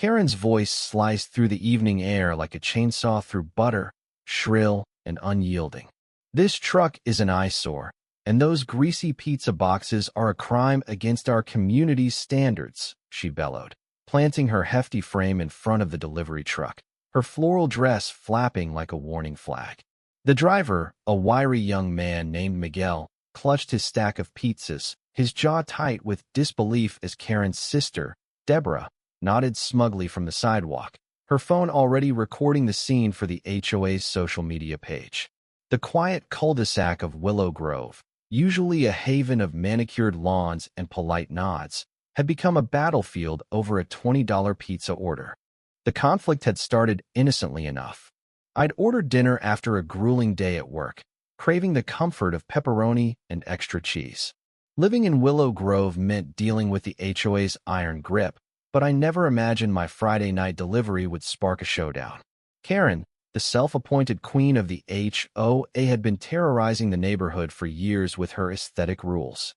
Karen's voice sliced through the evening air like a chainsaw through butter, shrill and unyielding. "This truck is an eyesore, and those greasy pizza boxes are a crime against our community's standards," she bellowed, planting her hefty frame in front of the delivery truck, her floral dress flapping like a warning flag. The driver, a wiry young man named Miguel, clutched his stack of pizzas, his jaw tight with disbelief as Karen's sister, Deborah, nodded smugly from the sidewalk, her phone already recording the scene for the HOA's social media page. The quiet cul-de-sac of Willow Grove, usually a haven of manicured lawns and polite nods, had become a battlefield over a $20 pizza order. The conflict had started innocently enough. I'd ordered dinner after a grueling day at work, craving the comfort of pepperoni and extra cheese. Living in Willow Grove meant dealing with the HOA's iron grip, but I never imagined my Friday night delivery would spark a showdown. Karen, the self-appointed queen of the HOA, had been terrorizing the neighborhood for years with her aesthetic rules.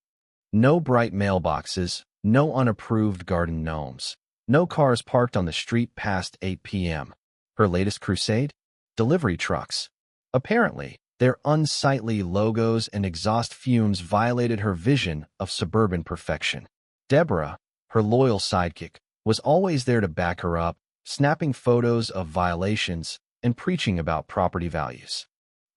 No bright mailboxes, no unapproved garden gnomes, no cars parked on the street past 8 p.m. Her latest crusade? Delivery trucks. Apparently, their unsightly logos and exhaust fumes violated her vision of suburban perfection. Deborah, her loyal sidekick, was always there to back her up, snapping photos of violations and preaching about property values.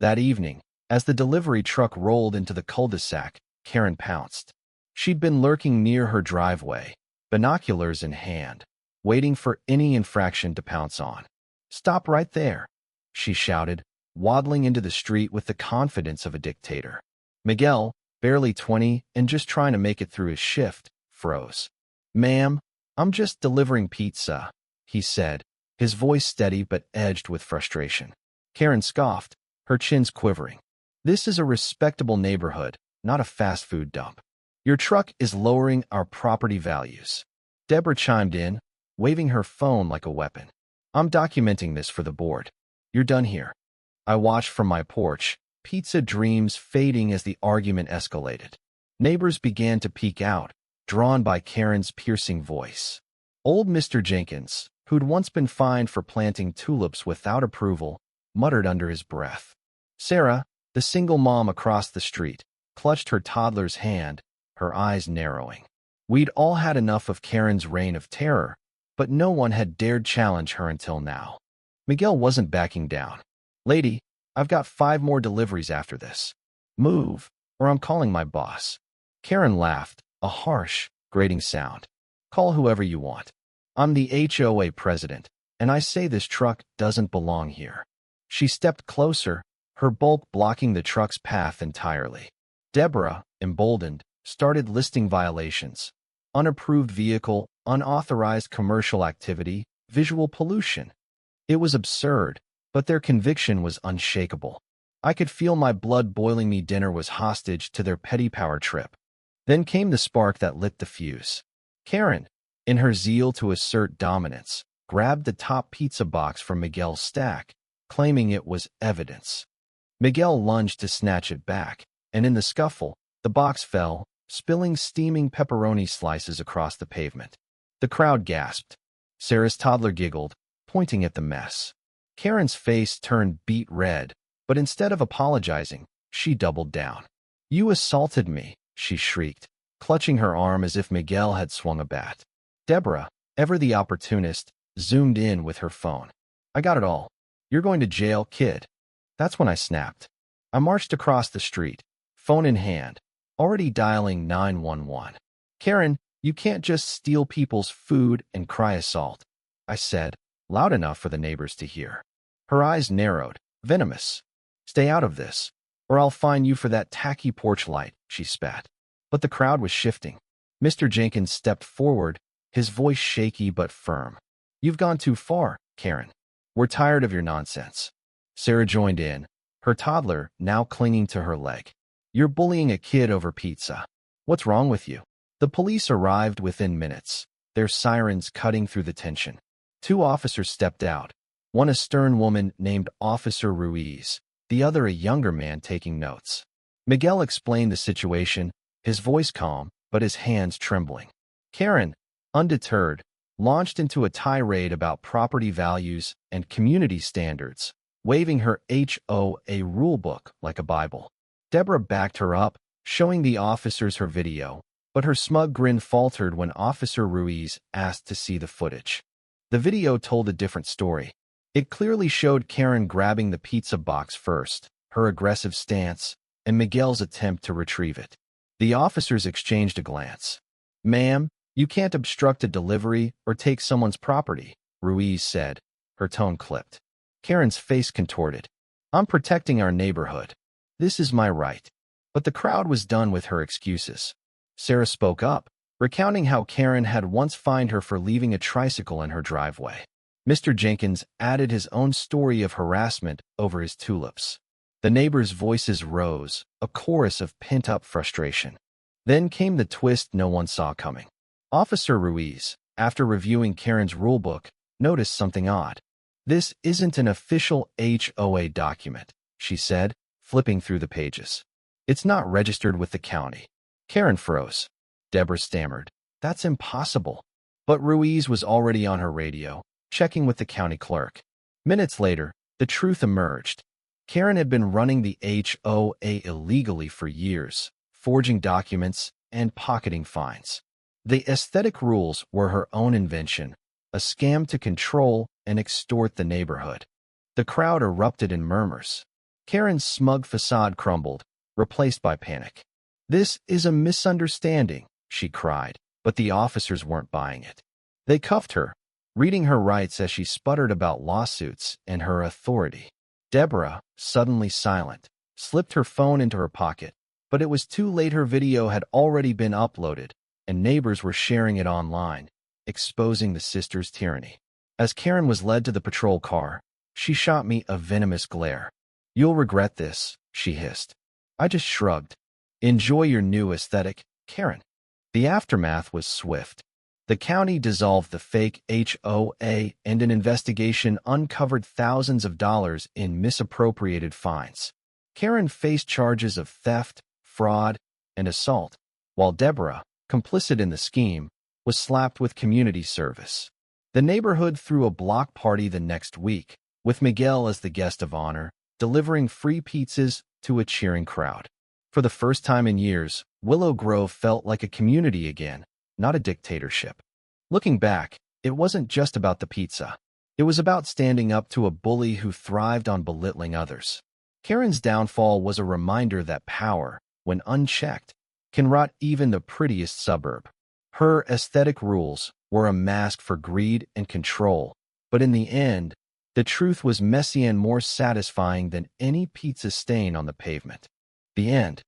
That evening, as the delivery truck rolled into the cul-de-sac, Karen pounced. She'd been lurking near her driveway, binoculars in hand, waiting for any infraction to pounce on. "Stop right there," she shouted, waddling into the street with the confidence of a dictator. Miguel, barely 20 and just trying to make it through his shift, froze. "Ma'am, I'm just delivering pizza," he said, his voice steady but edged with frustration. Karen scoffed, her chins quivering. "This is a respectable neighborhood, not a fast food dump. Your truck is lowering our property values." Deborah chimed in, waving her phone like a weapon. "I'm documenting this for the board. You're done here." I watched from my porch, pizza dreams fading as the argument escalated. Neighbors began to peek out, drawn by Karen's piercing voice. Old Mr. Jenkins, who'd once been fined for planting tulips without approval, muttered under his breath. Sarah, the single mom across the street, clutched her toddler's hand, her eyes narrowing. We'd all had enough of Karen's reign of terror, but no one had dared challenge her until now. Miguel wasn't backing down. "Lady, I've got 5 more deliveries after this. Move, or I'm calling my boss." Karen laughed, a harsh, grating sound. "Call whoever you want. I'm the HOA president, and I say this truck doesn't belong here." She stepped closer, her bulk blocking the truck's path entirely. Deborah, emboldened, started listing violations. Unapproved vehicle, unauthorized commercial activity, visual pollution. It was absurd, but their conviction was unshakable. I could feel my blood boiling. Me dinner was hostage to their petty power trip. Then came the spark that lit the fuse. Karen, in her zeal to assert dominance, grabbed the top pizza box from Miguel's stack, claiming it was evidence. Miguel lunged to snatch it back, and in the scuffle, the box fell, spilling steaming pepperoni slices across the pavement. The crowd gasped. Sarah's toddler giggled, pointing at the mess. Karen's face turned beet red, but instead of apologizing, she doubled down. "You assaulted me," she shrieked, clutching her arm as if Miguel had swung a bat. Deborah, ever the opportunist, zoomed in with her phone. "I got it all. You're going to jail, kid." That's when I snapped. I marched across the street, phone in hand, already dialing 911. "Karen, you can't just steal people's food and cry assault," I said, loud enough for the neighbors to hear. Her eyes narrowed, venomous. "Stay out of this, or I'll fine you for that tacky porch light," she spat. But the crowd was shifting. Mr. Jenkins stepped forward, his voice shaky but firm. "You've gone too far, Karen. We're tired of your nonsense." Sarah joined in, her toddler now clinging to her leg. "You're bullying a kid over pizza. What's wrong with you?" The police arrived within minutes, their sirens cutting through the tension. 2 officers stepped out, one a stern woman named Officer Ruiz, the other a younger man taking notes. Miguel explained the situation, his voice calm, but his hands trembling. Karen, undeterred, launched into a tirade about property values and community standards, waving her HOA rulebook like a Bible. Deborah backed her up, showing the officers her video, but her smug grin faltered when Officer Ruiz asked to see the footage. The video told a different story. It clearly showed Karen grabbing the pizza box first, her aggressive stance, and Miguel's attempt to retrieve it. The officers exchanged a glance. "Ma'am, you can't obstruct a delivery or take someone's property," Ruiz said, her tone clipped. Karen's face contorted. "I'm protecting our neighborhood. This is my right." But the crowd was done with her excuses. Sarah spoke up, recounting how Karen had once fined her for leaving a tricycle in her driveway. Mr. Jenkins added his own story of harassment over his tulips. The neighbors' voices rose, a chorus of pent-up frustration. Then came the twist no one saw coming. Officer Ruiz, after reviewing Karen's rulebook, noticed something odd. "This isn't an official HOA document," she said, flipping through the pages. "It's not registered with the county." Karen froze. Deborah stammered, "That's impossible." But Ruiz was already on her radio, checking with the county clerk. Minutes later, the truth emerged. Karen had been running the HOA illegally for years, forging documents and pocketing fines. The aesthetic rules were her own invention, a scam to control and extort the neighborhood. The crowd erupted in murmurs. Karen's smug facade crumbled, replaced by panic. "This is a misunderstanding," she cried, but the officers weren't buying it. They cuffed her, reading her rights as she sputtered about lawsuits and her authority. Deborah, suddenly silent, slipped her phone into her pocket, but it was too late. Her video had already been uploaded, and neighbors were sharing it online, exposing the sisters' tyranny. As Karen was led to the patrol car, she shot me a venomous glare. "You'll regret this," she hissed. I just shrugged. "Enjoy your new aesthetic, Karen." The aftermath was swift. The county dissolved the fake HOA, and an investigation uncovered thousands of dollars in misappropriated fines. Karen faced charges of theft, fraud, and assault, while Deborah, complicit in the scheme, was slapped with community service. The neighborhood threw a block party the next week, with Miguel as the guest of honor, delivering free pizzas to a cheering crowd. For the first time in years, Willow Grove felt like a community again, not a dictatorship. Looking back, it wasn't just about the pizza. It was about standing up to a bully who thrived on belittling others. Karen's downfall was a reminder that power, when unchecked, can rot even the prettiest suburb. Her aesthetic rules were a mask for greed and control, but in the end, the truth was messy and more satisfying than any pizza stain on the pavement. The end.